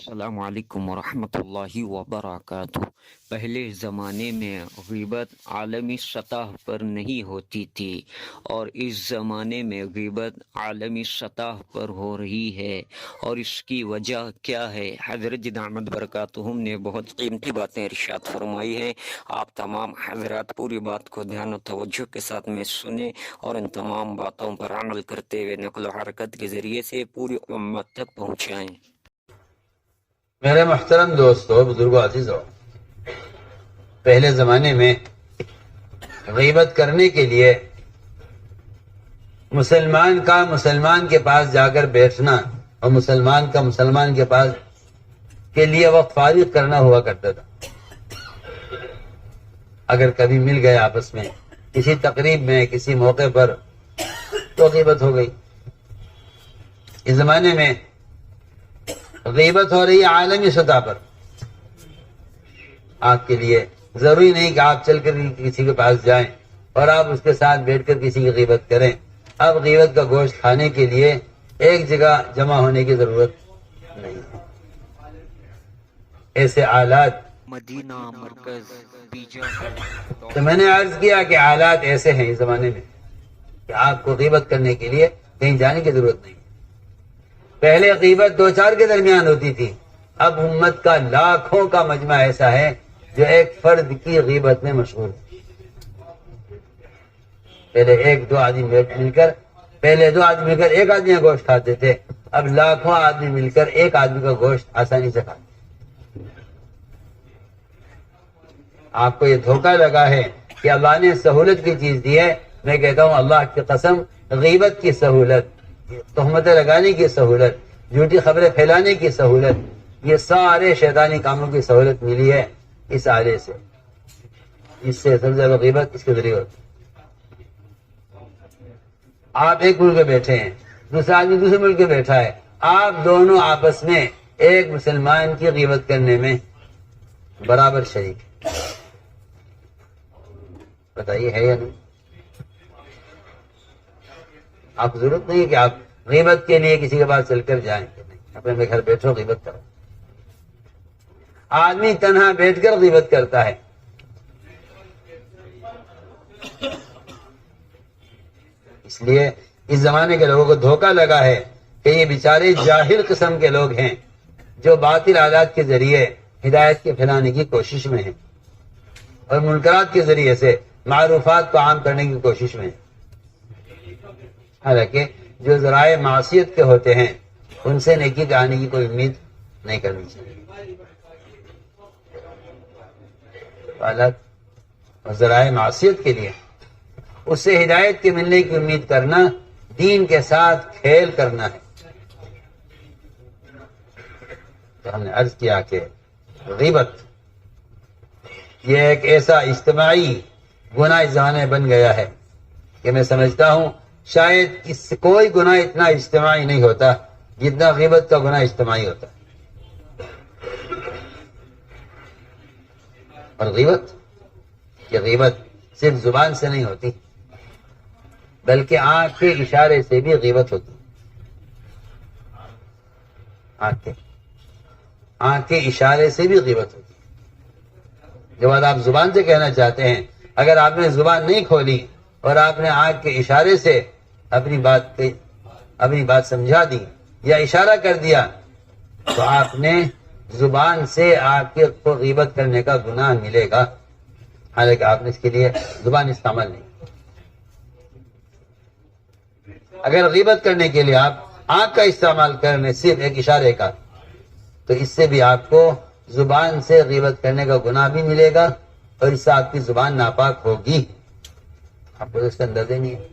السلام علیکم ورحمۃ اللہ وبرکاتہ۔ پہلے زمانے میں غیبت عالمی سطح پر نہیں ہوتی تھی، اور اس زمانے میں غیبت عالمی سطح پر ہو رہی ہے، اور اس کی وجہ کیا ہے؟ حضرت دامت برکاتہم نے بہت قیمتی باتیں ارشاد فرمائی ہیں۔ آپ تمام حضرات پوری بات کو دھیان و توجہ کے ساتھ میں سنیں، اور ان تمام باتوں پر عمل کرتے ہوئے نقل و حرکت کے ذریعے سے پوری امت تک پہنچائیں۔ میرے محترم دوستو، بزرگو، عزیزو، پہلے زمانے میں غیبت کرنے کے لیے مسلمان کا مسلمان کے پاس جا کر بیٹھنا اور مسلمان کا مسلمان کے پاس کے لیے وقت فارغ کرنا ہوا کرتا تھا۔ اگر کبھی مل گئے آپس میں کسی تقریب میں کسی موقع پر تو غیبت ہو گئی۔ اس زمانے میں غیبت ہو رہی ہے عالمی سطح پر۔ آپ کے لیے ضروری نہیں کہ آپ چل کر کسی کے پاس جائیں اور آپ اس کے ساتھ بیٹھ کر کسی کی غیبت کریں۔ اب غیبت کا گوشت کھانے کے لیے ایک جگہ جمع ہونے کی ضرورت نہیں ہے۔ ایسے آلات مدینہ مرکز تو میں نے عرض کیا کہ آلات ایسے ہیں اس زمانے میں کہ آپ کو غیبت کرنے کے لیے کہیں جانے کی ضرورت نہیں۔ پہلے غیبت دو چار کے درمیان ہوتی تھی، اب امت کا لاکھوں کا مجمع ایسا ہے جو ایک فرد کی غیبت میں مشغول ہے۔ پہلے دو آدمی مل کر ایک آدمی کا گوشت کھاتے تھے، اب لاکھوں آدمی مل کر ایک آدمی کا گوشت آسانی سے کھاتے۔ آپ کو یہ دھوکہ لگا ہے کہ اللہ نے سہولت کی چیز دی ہے۔ میں کہتا ہوں اللہ کی قسم، غیبت کی سہولت، تہمتیں لگانے کی سہولت، جھوٹی خبریں پھیلانے کی سہولت، یہ سارے شیطانی کاموں کی سہولت ملی ہے اس آلے سے۔ اس سے سب سے زیادہ غیبت اس کے ذریعے ہوتی ہے۔ آپ ایک ملک میں بیٹھے ہیں، دوسرا آدمی دوسرے ملک میں بیٹھا ہے، آپ دونوں آپس میں ایک مسلمان کی غیبت کرنے میں برابر شریک ہیں۔ بتائیے ہے یا نہیں؟ آپ کو ضرورت نہیں ہے کہ آپ غیبت کے لیے کسی کے پاس چل کر جائیں، اپنے گھر بیٹھو غیبت کرو۔ آدمی تنہا بیٹھ کر غیبت کرتا ہے۔ اس لیے اس زمانے کے لوگوں کو دھوکہ لگا ہے کہ یہ بیچارے جاہل قسم کے لوگ ہیں جو باطل عادات کے ذریعے ہدایت کے پھیلانے کی کوشش میں ہیں اور منکرات کے ذریعے سے معروفات کو عام کرنے کی کوشش میں ہیں۔ حالانکہ جو ذرائع معصیت کے ہوتے ہیں ان سے نیکی کے آنے کی کوئی امید نہیں کرنی چاہیے۔ حالت اور ذرائع معصیت کے لیے اس سے ہدایت کے ملنے کی امید کرنا دین کے ساتھ کھیل کرنا ہے۔ تو ہم نے عرض کیا کہ غیبت یہ ایک ایسا اجتماعی گناہ اس زمانے میں بن گیا ہے کہ میں سمجھتا ہوں شاید اس سے کوئی گناہ اتنا اجتماعی نہیں ہوتا جتنا غیبت کا گناہ اجتماعی ہوتا ہے۔ اور غیبت صرف زبان سے نہیں ہوتی بلکہ آنکھ کے اشارے سے بھی غیبت ہوتی ہے۔ آنکھ کے اشارے سے بھی غیبت ہوتی ہے۔ جو بات آپ زبان سے کہنا چاہتے ہیں، اگر آپ نے زبان نہیں کھولی اور آپ نے آنکھ کے اشارے سے اپنی بات سمجھا دی یا اشارہ کر دیا تو آپ نے زبان سے آپ کے کو غیبت کرنے کا گناہ ملے گا، حالانکہ آپ نے اس کے لیے زبان استعمال نہیں۔ اگر غیبت کرنے کے لیے آپ آنکھ کا استعمال کرنے صرف ایک اشارے کا، تو اس سے بھی آپ کو زبان سے غیبت کرنے کا گناہ بھی ملے گا اور اس سے آپ کی زبان ناپاک ہوگی۔ آپ کو اس کا اندازہ نہیں ہے۔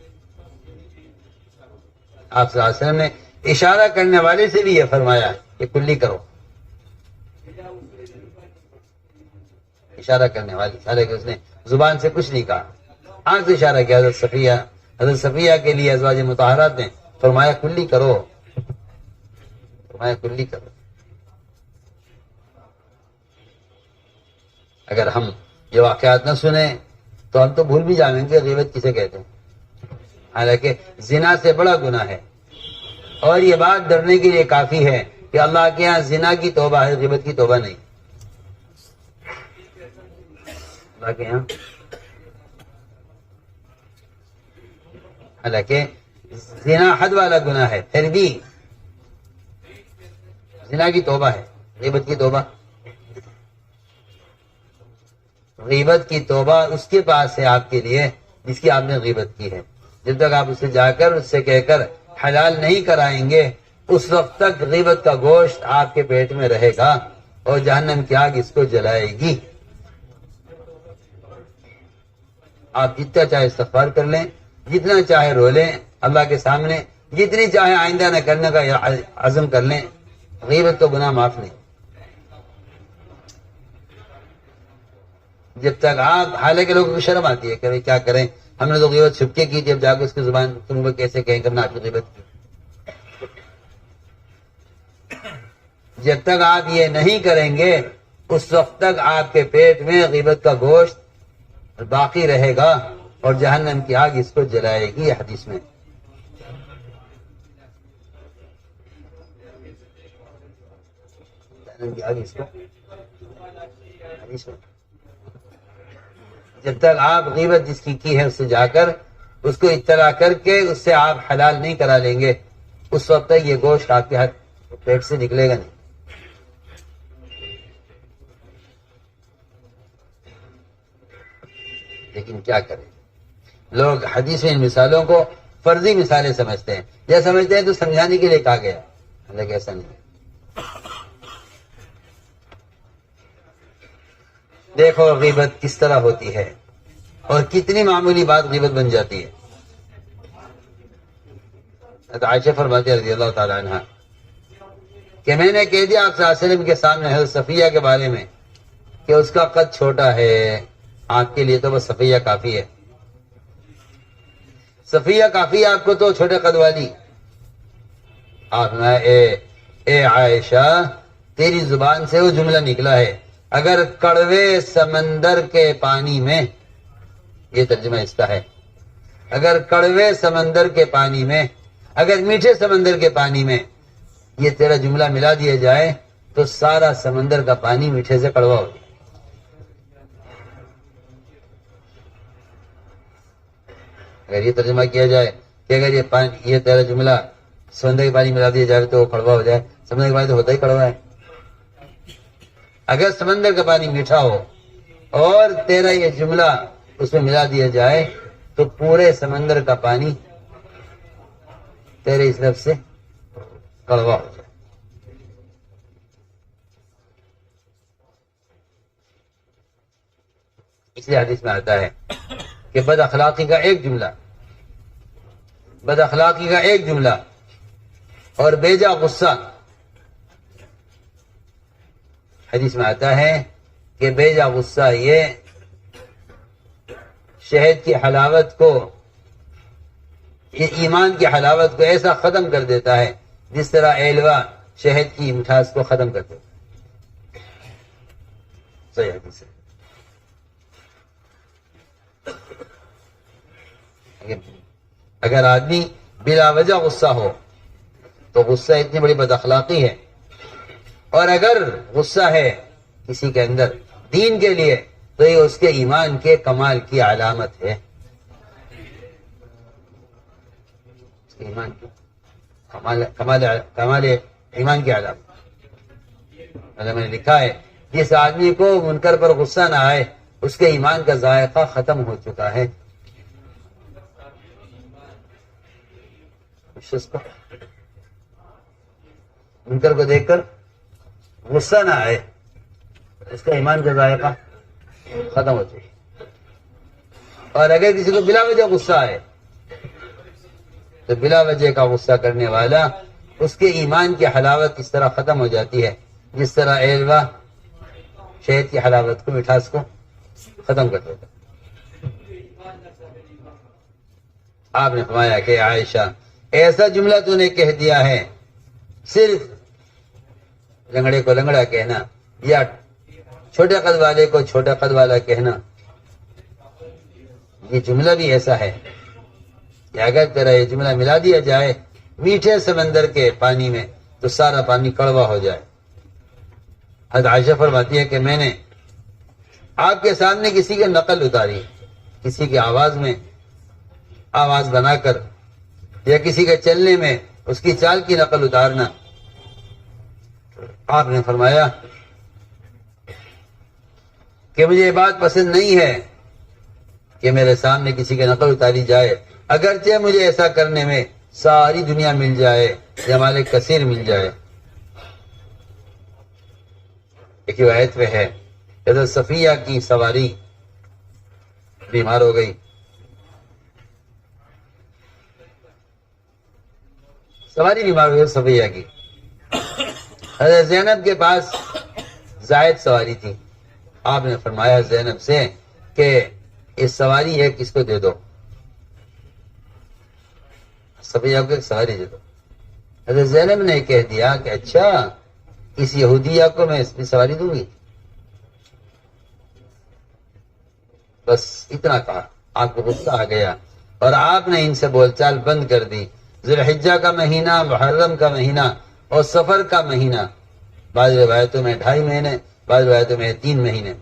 آپ صلی اللہ علیہ وسلم نے اشارہ کرنے والے سے بھی یہ فرمایا کہ کلی کرو، اشارہ کرنے والی، حالانکہ اس نے زبان سے کچھ نہیں کہا، آنکھ سے اشارہ کیا۔ حضرت صفیہ کے لیے ازواج مطہرات نے فرمایا کلی کرو، کلی کرو۔ اگر ہم یہ واقعات نہ سنیں تو ہم تو بھول بھی جائیں گے غیبت کسے کہتے ہیں، حالانکہ زنا سے بڑا گناہ ہے۔ اور یہ بات ڈرنے کے لیے کافی ہے کہ کہ اللہ کے یہاں زنا کی توبہ ہے، غیبت کی توبہ نہیں۔ اللہ کے یہاں حالانکہ زنا حد والا گناہ ہے، پھر بھی زنا کی توبہ ہے، غیبت کی توبہ۔ غیبت کی توبہ اس کے پاس ہے آپ کے لیے جس کی آپ نے غیبت کی ہے۔ جب تک آپ اسے جا کر اس سے کہہ کر حلال نہیں کرائیں گے، اس وقت تک غیبت کا گوشت آپ کے پیٹ میں رہے گا اور جہنم کی آگ اس کو جلائے گی۔ آپ جتنا چاہے استغفار کر لیں، جتنا چاہے رو لیں اللہ کے سامنے، جتنی چاہے آئندہ نہ کرنے کا عزم کر لیں، غیبت تو گناہ معاف نہیں۔ جب تک آپ، حالانکہ لوگوں کو شرم آتی ہے کہ بھائی کیا کریں، ہم نے تو غیبت چھپ کے کی تھی، اب جا کے اس کی زبان تم کو کیسے کہیں کہ ہم نے آپ کی غیبت کی۔ جب تک آپ یہ نہیں کریں گے اس وقت تک آپ کے پیٹ میں غیبت کا گوشت باقی رہے گا اور جہنم کی آگ اس کو جلائے گی، حدیث میں۔ جہنم کی آگ اس کو، حدیث میں۔ جب تک آپ غیبت جس کی ہے اس سے جا کر اس کو اطلاع کر کے اس سے آپ حلال نہیں کرا لیں گے، اس وقت تک یہ گوشت آپ کے ہاتھ پیٹ سے نکلے گا نہیں۔ لیکن کیا کریں، لوگ حدیث میں ان مثالوں کو فرضی مثالیں سمجھتے ہیں، یا سمجھتے ہیں تو سمجھانے کے لیے کہا گیا، حالانکہ ایسا نہیں ہے۔ دیکھو غیبت کس طرح ہوتی ہے اور کتنی معمولی بات غیبت بن جاتی ہے۔ عائشہ فرماتی ہے رضی اللہ تعالی عنہ کہ میں نے کہہ دیا آپ صلی اللہ علیہ وسلم کے سامنے حضرت صفیہ کے بارے میں کہ اس کا قد چھوٹا ہے، آپ کے لیے تو بس صفیہ کافی ہے، صفیہ کافی ہے آپ کو تو چھوٹے قد والی۔ آپ نے اے عائشہ تیری زبان سے وہ جملہ نکلا ہے، اگر کڑوے سمندر کے پانی میں، یہ ترجمہ اس کا ہے، اگر کڑوے سمندر کے پانی میں، اگر میٹھے سمندر کے پانی میں یہ تیرا جملہ ملا دیا جائے تو سارا سمندر کا پانی میٹھے سے کڑوا ہو جائے۔ اگر یہ ترجمہ کیا جائے کہ اگر یہ تیرا جملہ سمندر کے پانی ملا دیا جائے تو وہ کڑوا ہو جائے، سمندر کا پانی تو ہوتا ہی کڑوا ہے۔ اگر سمندر کا پانی میٹھا ہو اور تیرا یہ جملہ اس میں ملا دیا جائے تو پورے سمندر کا پانی تیرے اس لفظ سے کڑوا ہو جائے۔ اس لیے حدیث میں آتا ہے کہ بد اخلاقی کا ایک جملہ اور بیجا غصہ، حدیث میں آتا ہے کہ بیجا غصہ یہ شہد کی حلاوت کو، ایمان کی حلاوت کو ایسا ختم کر دیتا ہے جس طرح ایلوا شہد کی مٹھاس کو ختم کر دیتا ہے۔ صحیح حدیث ہے۔ اگر آدمی بلا وجہ غصہ ہو تو غصہ اتنی بڑی بد اخلاقی ہے، اور اگر غصہ ہے کسی کے اندر دین کے لیے تو یہ اس کے ایمان کے کمال کی علامت ہے، اس کے ایمان کی کمال ایمان کی علامت۔ میں نے لکھا ہے جس آدمی کو منکر پر غصہ نہ آئے اس کے ایمان کا ذائقہ ختم ہو چکا ہے۔ منکر کو دیکھ کر غصہ نہ آئے اس کا ایمان کا ذائقہ ختم ہو چکا ہے۔ اور اگر کسی کو بلا وجہ غصہ آئے تو بلا وجہ کا غصہ کرنے والا اس کے ایمان کی حلاوت اس طرح ختم ہو جاتی ہے جس طرح ایلوا شہد کی حلاوت کو، مٹھاس کو ختم کر دیتا۔ آپ نے فرمایا کہ عائشہ ایسا جملہ تو نے کہہ دیا ہے، صرف لنگڑے کو لنگڑا کہنا یا چھوٹے قد والے کو چھوٹا قد والا کہنا، یہ جملہ بھی ایسا ہے کہ اگر تیرا یہ جملہ ملا دیا جائے میٹھے سمندر کے پانی میں تو سارا پانی کڑوا ہو جائے۔ حضرت عائشہ فرماتی ہے کہ میں نے آپ کے سامنے کسی کی نقل اتاری، کسی کی آواز میں آواز بنا کر یا کسی کے چلنے میں اس کی چال کی نقل اتارنا۔ آپ نے فرمایا کہ مجھے یہ بات پسند نہیں ہے کہ میرے سامنے کسی کی نقل اتاری جائے، اگرچہ مجھے ایسا کرنے میں ساری دنیا مل جائے یا مال کثیر مل جائے۔ ایک روایت میں ہے حضرت صفیہ کی سواری بیمار ہو گئی، سواری بیمار ہو گئی صفیہ کی۔ حضرت زینب کے پاس زائد سواری تھی، آپ نے فرمایا زینب سے کہ یہ سواری ہے کس کو دے دو، صفیہ کو ایک سواری دے دو۔ حضرت زینب نے کہہ دیا کہ اچھا اس یہودیہ کو میں اس کی سواری دوں گی، بس اتنا کہا، آپ کو غصہ آ گیا اور آپ نے ان سے بول چال بند کر دی۔ ذوالحجہ کا مہینہ، محرم کا مہینہ اور سفر کا مہینہ، بعض روایتوں میں 2.5 مہینے، بعض روایتوں میں 3 مہینے،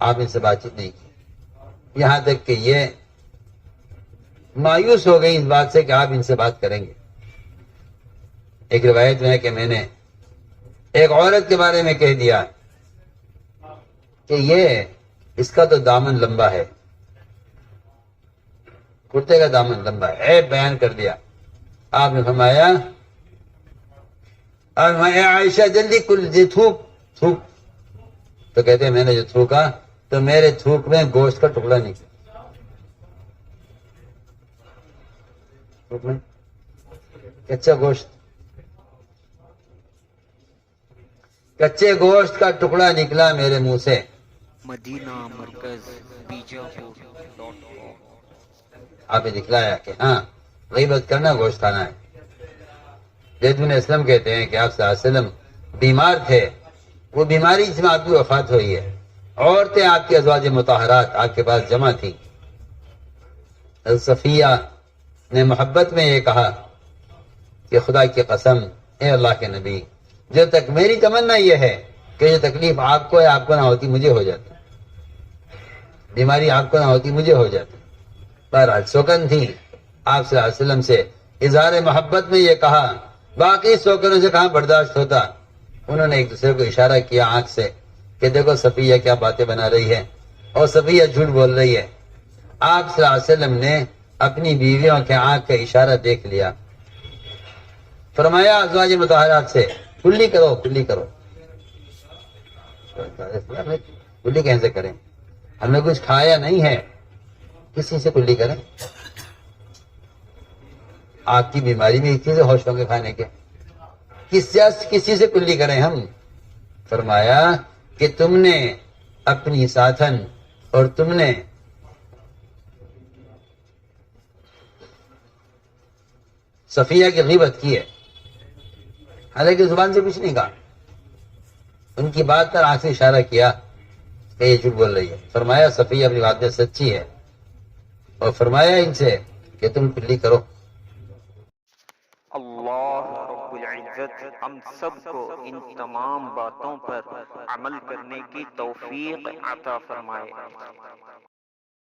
آپ ان سے بات چیت نہیں کی، یہاں تک کہ یہ مایوس ہو گئی اس بات سے کہ آپ ان سے بات کریں گے۔ ایک روایت میں ہے کہ میں نے ایک عورت کے بارے میں کہہ دیا کہ یہ اس کا تو دامن لمبا ہے، کرتے کا دامن لمبا ہے، عیب بیان کر دیا۔ آپ نے فرمایا اے عائشہ جلدی کل جی تھوک تھوک، تو کہتے ہیں میں نے جو تھوکا تو میرے تھوک میں گوشت کا ٹکڑا نکلا، کچا گوشت، کچے گوشت کا ٹکڑا نکلا میرے منہ سے۔ مدینہ مرکز بیجاپور.com۔ آپ نے دکھلایا کہ ہاں غیبت کرنا گوشت کھانا ہے۔ زید بن اسلم کہتے ہیں کہ آپ صلی اللہ علیہ وسلم بیمار تھے، وہ بیماری جس میں آپ کی وفات ہوئی ہے، عورتیں آپ کی ازواج مطہرات آپ کے پاس جمع تھیں۔ حضرت صفیہ نے محبت میں یہ کہا کہ خدا کی قسم اے اللہ کے نبی، جب تک میری تمنا یہ ہے کہ یہ تکلیف آپ کو ہے، آپ کو نہ ہوتی مجھے ہو جاتی، بیماری آپ کو نہ ہوتی مجھے ہو جاتی۔ بہرحال سوکن تھی، آپ صلی اللہ علیہ وسلم سے اظہار محبت میں یہ کہا، باقی سوکنوں سے کہاں برداشت ہوتا۔ انہوں نے ایک دوسرے کو اشارہ کیا آنکھ سے کہ دیکھو صفیہ کیا باتیں بنا رہی ہے اور صفیہ جھوٹ بول رہی ہے۔ آپ صلی اللہ علیہ وسلم نے اپنی بیویوں کے آنکھ کا اشارہ دیکھ لیا، فرمایا ازواج مطہرات سے کلی کرو کلی کرو۔ کلی کیسے کریں، ہم نے کچھ کھایا نہیں ہے، کسی سے کلی کریں؟ آپ کی بیماری میں اس چیز سے ہوش ہوں گے کھانے کے، کسی سے کلی کریں ہم؟ فرمایا کہ تم نے اپنی ساتھن اور تم نے صفیہ کی غیبت کی ہے، حالانکہ زبان سے کچھ نہیں کہا، ان کی بات پر آنکھ سے اشارہ کیا کہ یہ جھوٹ بول رہی ہے۔ فرمایا صفیہ اپنی بات میں سچی ہے، اور فرمایا ان سے کہ تم کلی کرو۔ اللہ رب العزت ہم سب کو ان تمام باتوں پر عمل کرنے کی توفیق عطا فرمائے۔